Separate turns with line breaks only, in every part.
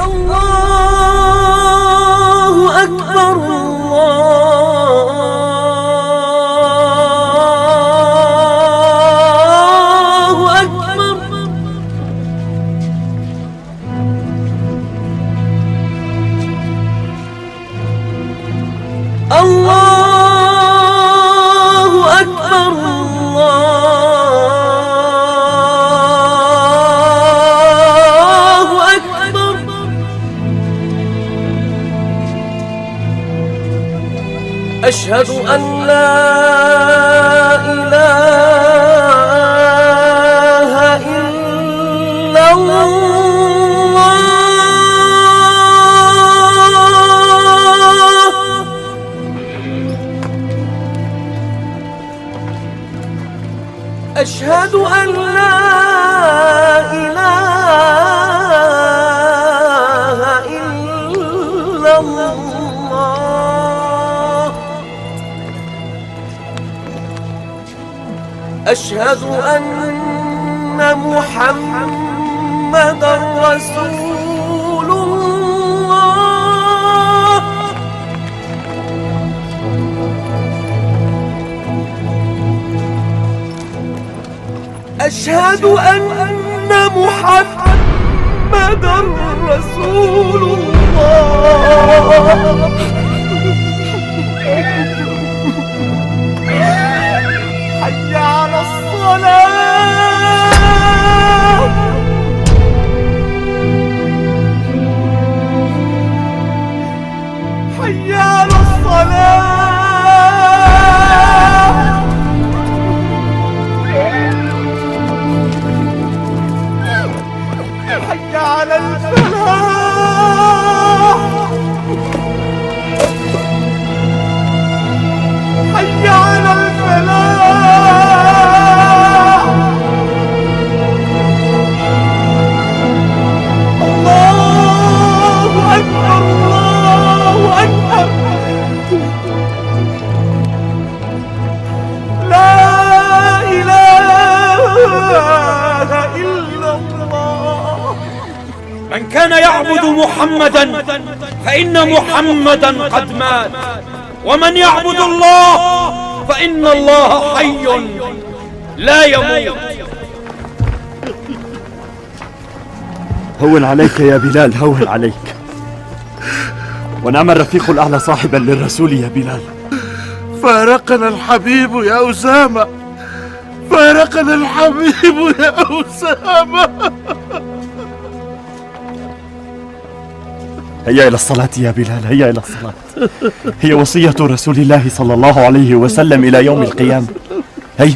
الله أكبر الله أكبر. الله أكبر الله أكبر. أشهد أن لا إله إلا الله. أشهد أن لا إله إلا الله. أشهد أن محمدًا رسول الله. أشهد أن محمدًا رسول الله. حي على الصلاة. حي على الصلاة. حي على الفلاح. حي على الفلاح. الله أكبر الله أكبر. لا إله إلا الله.
من كان يعبد محمدا فإن محمدا قد مات، ومن يعبد الله فإن الله حي لا يموت.
هون عليك يا بلال، هون عليك. ونعم الرفيق الأعلى صاحبا للرسول يا بلال.
فارقنا الحبيب يا أسامة، فارقنا الحبيب يا أسامة.
هيا إلى الصلاة يا بلال، هيا إلى الصلاة. هي وصية رسول الله صلى الله عليه وسلم إلى يوم القيامة. هيا.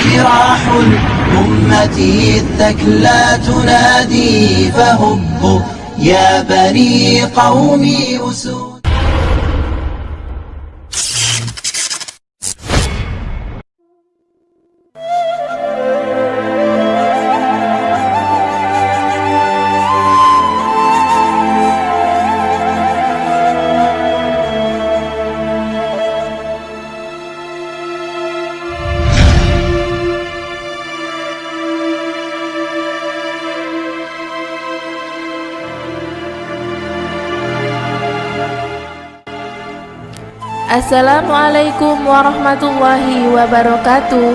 جراح الأمة الثكلى تنادي فهبوا يا بني قومي أسود.
Assalamualaikum warahmatullahi wabarakatuh.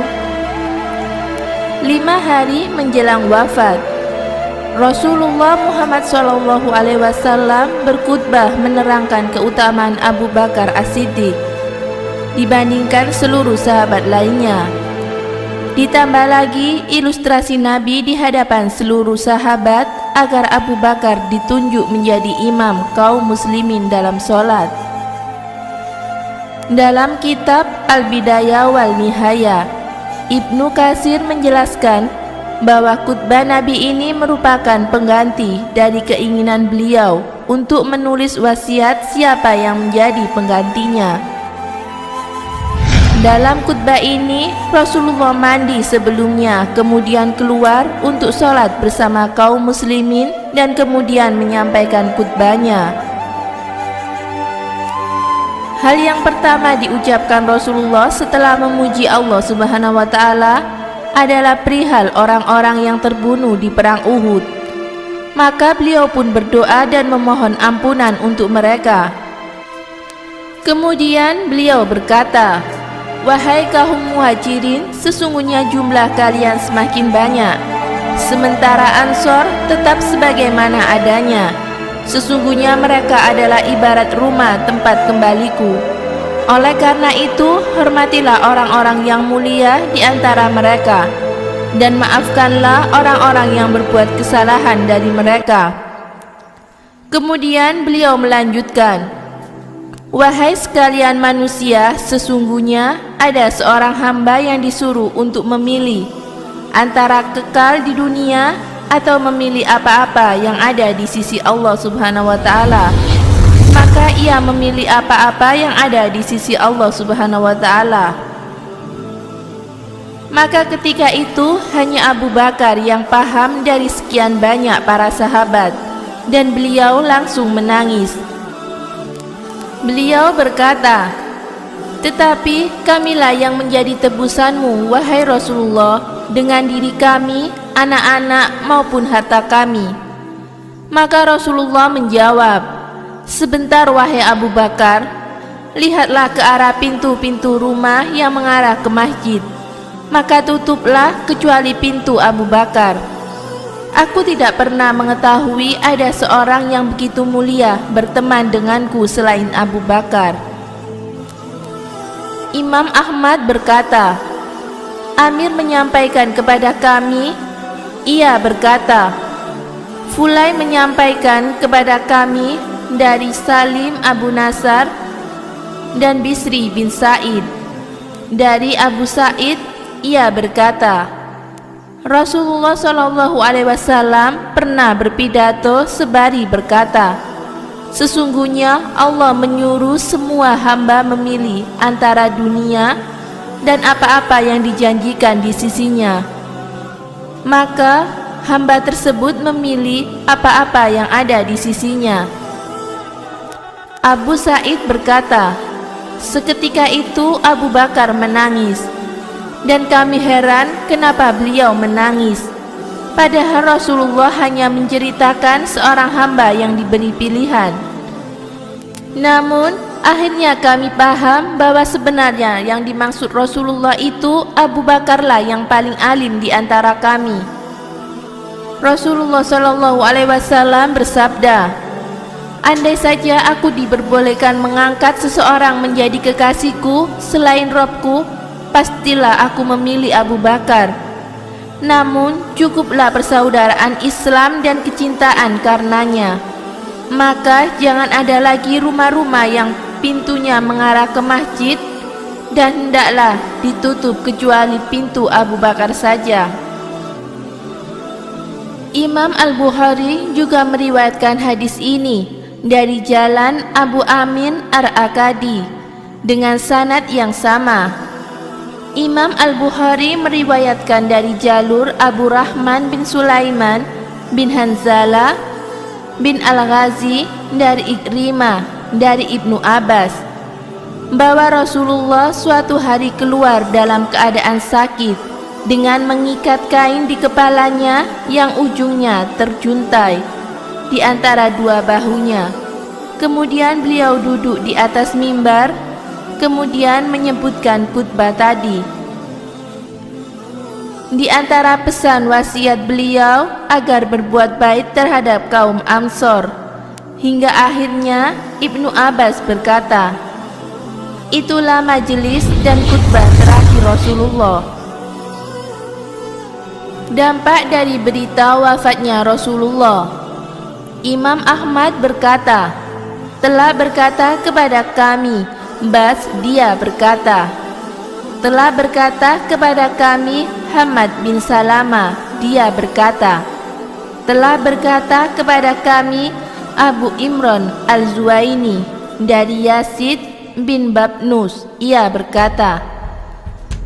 5 hari menjelang wafat, Rasulullah Muhammad SAW berkhutbah menerangkan keutamaan Abu Bakar As-Siddiq dibandingkan seluruh sahabat lainnya. Ditambah lagi ilustrasi Nabi di hadapan seluruh sahabat agar Abu Bakar ditunjuk menjadi imam kaum muslimin dalam sholat. Dalam kitab Al-Bidayah wal Nihayah, Ibnu Katsir menjelaskan bahwa khutbah Nabi ini merupakan pengganti dari keinginan beliau untuk menulis wasiat siapa yang menjadi penggantinya. Dalam khutbah ini, Rasulullah mandi sebelumnya, kemudian keluar untuk sholat bersama kaum muslimin dan kemudian menyampaikan khutbahnya. Hal yang pertama diucapkan Rasulullah setelah memuji Allah Subhanahu wa Ta'ala adalah perihal orang-orang yang terbunuh di perang Uhud Maka beliau pun berdoa dan memohon ampunan untuk mereka. Kemudian beliau berkata, "Wahai kaum muhajirin, sesungguhnya jumlah kalian semakin banyak, sementara Ansor tetap sebagaimana adanya. Sesungguhnya mereka adalah ibarat rumah tempat kembaliku. Oleh karena itu, hormatilah orang-orang yang mulia di antara mereka, dan maafkanlah orang-orang yang berbuat kesalahan dari mereka." Kemudian beliau melanjutkan, "Wahai sekalian manusia, sesungguhnya ada seorang hamba yang disuruh untuk memilih antara kekal di dunia atau memilih apa-apa yang ada di sisi Allah Subhanahu wa Ta'ala. Maka ia memilih apa-apa yang ada di sisi Allah Subhanahu wa Ta'ala." Maka ketika itu hanya Abu Bakar yang paham dari sekian banyak para sahabat, dan beliau langsung menangis. Beliau berkata, "Tetapi kamilah yang menjadi tebusanmu, wahai Rasulullah, dengan diri kami, anak-anak maupun harta kami." Maka Rasulullah menjawab, "Sebentar wahai Abu Bakar, lihatlah ke arah pintu-pintu rumah yang mengarah ke masjid, maka tutuplah kecuali pintu Abu Bakar. Aku tidak pernah mengetahui ada seorang yang begitu mulia berteman denganku selain Abu Bakar." Imam Ahmad berkata, "Amir menyampaikan kepada kami," ia berkata, "Fulai menyampaikan kepada kami dari Salim Abu Nasar dan Bisri bin Sa'id. Dari Abu Sa'id, ia berkata, Rasulullah SAW pernah berpidato sebari berkata, sesungguhnya Allah menyuruh semua hamba memilih antara dunia dan apa-apa yang dijanjikan di sisinya. Maka hamba tersebut memilih apa-apa yang ada di sisinya." Abu Sa'id berkata, "Seketika itu Abu Bakar menangis, dan kami heran kenapa beliau menangis. Padahal Rasulullah hanya menceritakan seorang hamba yang diberi pilihan. Namun akhirnya kami paham bahwa sebenarnya yang dimaksud Rasulullah itu Abu Bakarlah yang paling alim di antara kami." Rasulullah SAW bersabda, "Andai saja aku diperbolehkan mengangkat seseorang menjadi kekasihku selain Robku, pastilah aku memilih Abu Bakar. Namun cukuplah persaudaraan Islam dan kecintaan karenanya. Maka jangan ada lagi rumah-rumah yang pintunya mengarah ke masjid, dan hendaklah ditutup kecuali pintu Abu Bakar saja." Imam Al-Bukhari juga meriwayatkan hadis ini dari jalan Abu Amin Ar-Akadi dengan sanad yang sama. Imam Al-Bukhari meriwayatkan dari jalur Abu Rahman bin Sulaiman bin Hanzalah bin Al-Ghazi dari Ikrimah dari Ibnu Abbas bahwa Rasulullah suatu hari keluar dalam keadaan sakit dengan mengikat kain di kepalanya yang ujungnya terjuntai di antara dua bahunya. Kemudian beliau duduk di atas mimbar, kemudian menyebutkan khutbah tadi. Di antara pesan wasiat beliau agar berbuat baik terhadap kaum Ansor, hingga akhirnya Ibnu Abbas berkata, itulah majelis dan khutbah terakhir Rasulullah. Dampak dari berita wafatnya Rasulullah. Imam Ahmad berkata, telah berkata kepada kami, Bas dia berkata, telah berkata kepada kami Hamad bin Salama, dia berkata, telah berkata kepada kami Abu Imran Al-Zuwaini dari Yazid bin Babnus, ia berkata,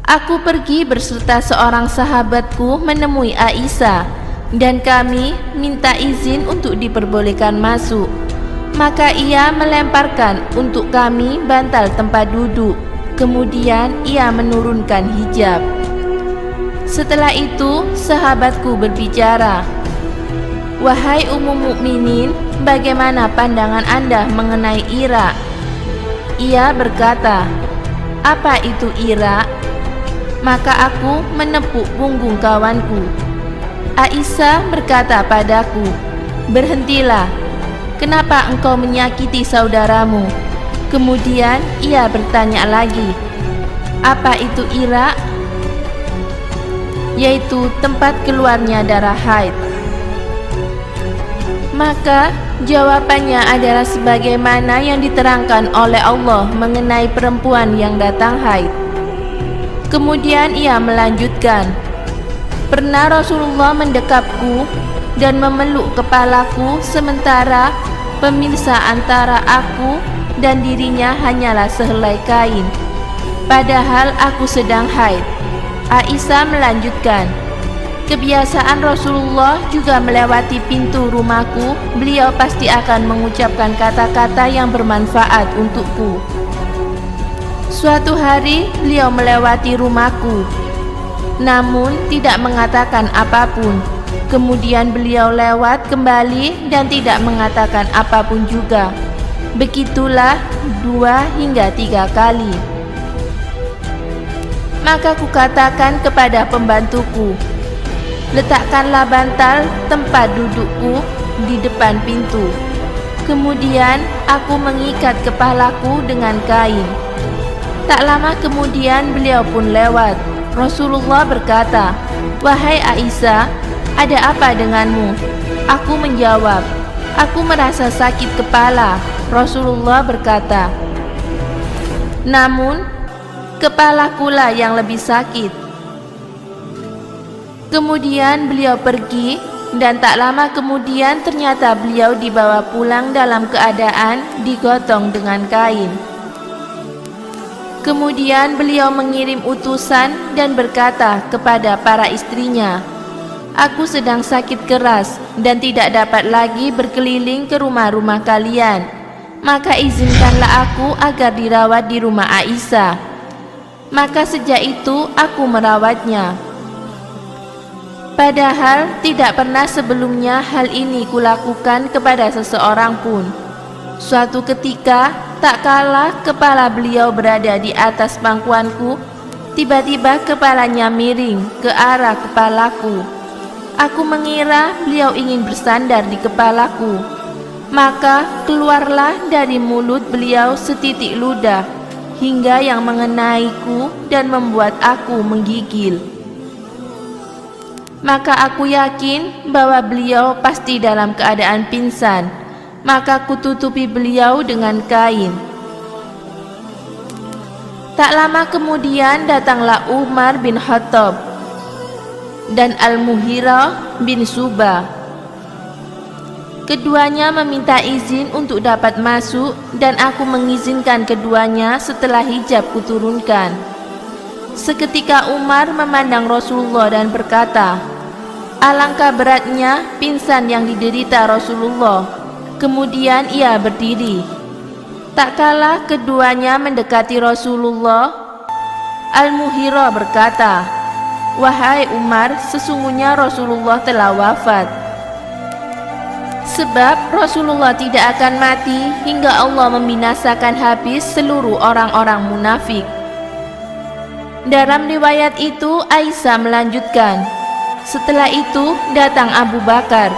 aku pergi berserta seorang sahabatku menemui Aisyah, dan kami minta izin untuk diperbolehkan masuk. Maka ia melemparkan untuk kami bantal tempat duduk. Kemudian ia menurunkan hijab. Setelah itu sahabatku berbicara, "Wahai Ummu Mukminin, bagaimana pandangan Anda mengenai Ira?" Ia berkata, "Apa itu Ira?" Maka aku menepuk punggung kawanku. Aisyah berkata padaku, "Berhentilah, kenapa engkau menyakiti saudaramu?" Kemudian ia bertanya lagi, "Apa itu Ira?" Yaitu tempat keluarnya darah haid. Maka jawabannya adalah sebagaimana yang diterangkan oleh Allah mengenai perempuan yang datang haid. Kemudian ia melanjutkan, "Pernah Rasulullah mendekapku dan memeluk kepalaku sementara pemisah antara aku dan dirinya hanyalah sehelai kain, padahal aku sedang haid." Aisyah melanjutkan, "Kebiasaan Rasulullah juga melewati pintu rumahku, beliau pasti akan mengucapkan kata-kata yang bermanfaat untukku. Suatu hari beliau melewati rumahku, namun tidak mengatakan apapun. Kemudian beliau lewat kembali dan tidak mengatakan apapun juga. Begitulah 2 hingga 3 kali. Maka kukatakan kepada pembantuku, 'Letakkanlah bantal tempat dudukku di depan pintu.' Kemudian aku mengikat kepalaku dengan kain. Tak lama kemudian beliau pun lewat. Rasulullah berkata, 'Wahai Aisyah, ada apa denganmu?' Aku menjawab, 'Aku merasa sakit kepala.' Rasulullah berkata, 'Namun kepalakulah yang lebih sakit.' Kemudian beliau pergi, dan tak lama kemudian ternyata beliau dibawa pulang dalam keadaan digotong dengan kain. Kemudian beliau mengirim utusan dan berkata kepada para istrinya, 'Aku sedang sakit keras dan tidak dapat lagi berkeliling ke rumah-rumah kalian. Maka izinkanlah aku agar dirawat di rumah Aisyah.' Maka sejak itu aku merawatnya. Padahal tidak pernah sebelumnya hal ini kulakukan kepada seseorang pun. Suatu ketika, tak kala kepala beliau berada di atas pangkuanku, tiba-tiba kepalanya miring ke arah kepalaku. Aku mengira beliau ingin bersandar di kepalaku. Maka keluarlah dari mulut beliau setitik ludah hingga yang mengenaiku dan membuat aku menggigil. Maka aku yakin bahwa beliau pasti dalam keadaan pingsan. Maka kututupi beliau dengan kain. Tak lama kemudian datanglah Umar bin Khattab dan Al-Mughirah bin Subah. Keduanya meminta izin untuk dapat masuk, dan aku mengizinkan keduanya setelah hijab kuturunkan. Seketika Umar memandang Rasulullah dan berkata, "Alangkah beratnya pingsan yang diderita Rasulullah." Kemudian ia berdiri. Tak kala keduanya mendekati Rasulullah, Al-Mughirah berkata, "Wahai Umar, sesungguhnya Rasulullah telah wafat. Sebab Rasulullah tidak akan mati hingga Allah membinasakan habis seluruh orang-orang munafik." Dalam riwayat itu Aisyah melanjutkan, "Setelah itu datang Abu Bakar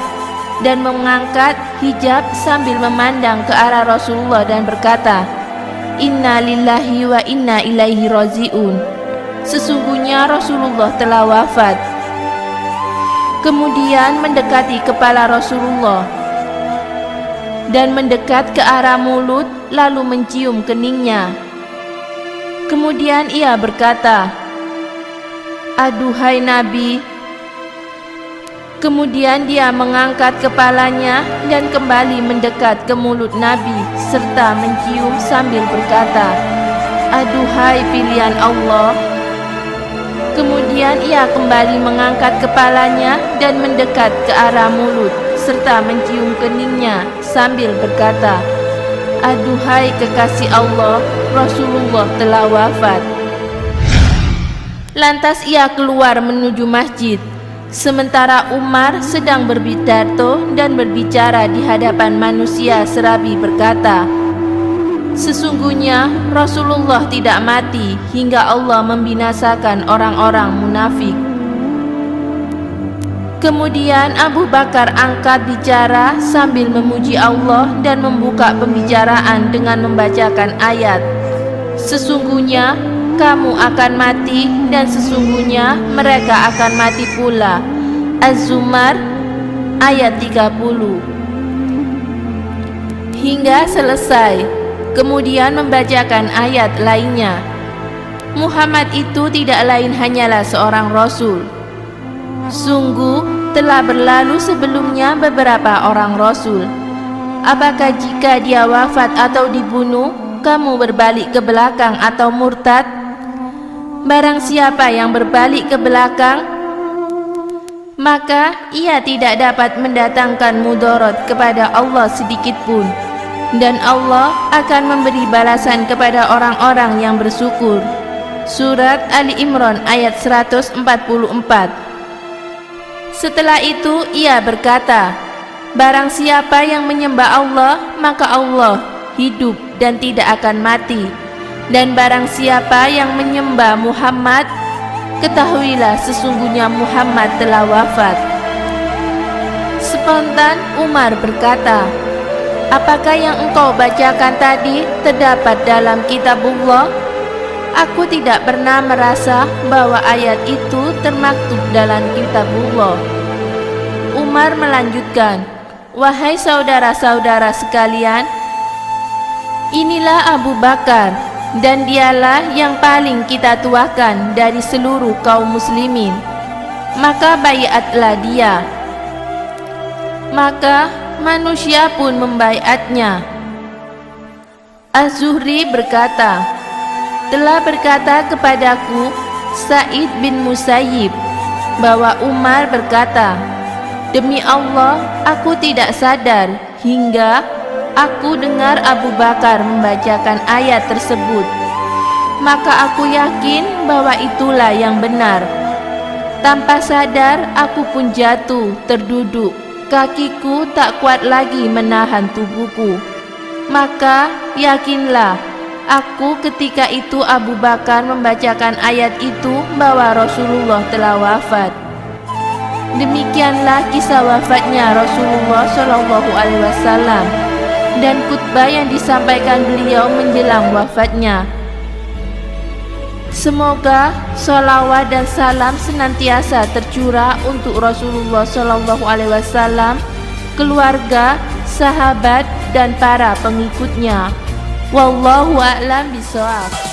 dan mengangkat hijab sambil memandang ke arah Rasulullah dan berkata, 'Inna lillahi wa inna ilaihi raji'un.' Sesungguhnya Rasulullah telah wafat." Kemudian mendekati kepala Rasulullah dan mendekat ke arah mulut, lalu mencium keningnya. Kemudian ia berkata, "Aduhai Nabi." Kemudian dia mengangkat kepalanya dan kembali mendekat ke mulut Nabi serta mencium sambil berkata, "Aduhai pilihan Allah." Kemudian ia kembali mengangkat kepalanya dan mendekat ke arah mulut serta mencium keningnya sambil berkata, "Aduhai kekasih Allah, Rasulullah telah wafat." Lantas ia keluar menuju masjid. Sementara Umar sedang berpidato dan berbicara di hadapan manusia serabi berkata, "Sesungguhnya Rasulullah tidak mati hingga Allah membinasakan orang-orang munafik." Kemudian Abu Bakar angkat bicara sambil memuji Allah dan membuka pembicaraan dengan membacakan ayat, "Sesungguhnya kamu akan mati dan sesungguhnya mereka akan mati pula." Az-Zumar ayat 30 hingga selesai. Kemudian membacakan ayat lainnya. Muhammad itu tidak lain hanyalah seorang rasul. Sungguh telah berlalu sebelumnya beberapa orang rasul. Apakah jika dia wafat atau dibunuh, kamu berbalik ke belakang atau murtad? Barang siapa yang berbalik ke belakang, maka ia tidak dapat mendatangkan mudarat kepada Allah sedikit pun, dan Allah akan memberi balasan kepada orang-orang yang bersyukur. Surat Ali Imran ayat 144. Setelah itu ia berkata, barang siapa yang menyembah Allah, maka Allah hidup dan tidak akan mati. Dan barang siapa yang menyembah Muhammad, ketahuilah sesungguhnya Muhammad telah wafat. Spontan Umar berkata, apakah yang engkau bacakan tadi terdapat dalam kitabullah? Aku tidak pernah merasa bahwa ayat itu termaktub dalam kitabullah. Umar melanjutkan, wahai saudara-saudara sekalian, inilah Abu Bakar, dan dialah yang paling kita tuakan dari seluruh kaum muslimin. Maka baiatlah dia. Maka manusia pun membaiatnya. Az-Zuhri berkata, telah berkata kepadaku Sa'id bin Musayyib bahwa Umar berkata, demi Allah aku tidak sadar hingga aku dengar Abu Bakar membacakan ayat tersebut. Maka aku yakin bahwa itulah yang benar. Tanpa sadar aku pun jatuh terduduk. Kakiku tak kuat lagi menahan tubuhku. Maka yakinlah, aku ketika itu Abu Bakar membacakan ayat itu bahwa Rasulullah telah wafat. Demikianlah kisah wafatnya Rasulullah SAW dan khutbah yang disampaikan beliau menjelang wafatnya. Semoga sholawat dan salam senantiasa tercurah untuk Rasulullah SAW, keluarga, sahabat, dan para pengikutnya. Wallahu a'lam bishawab.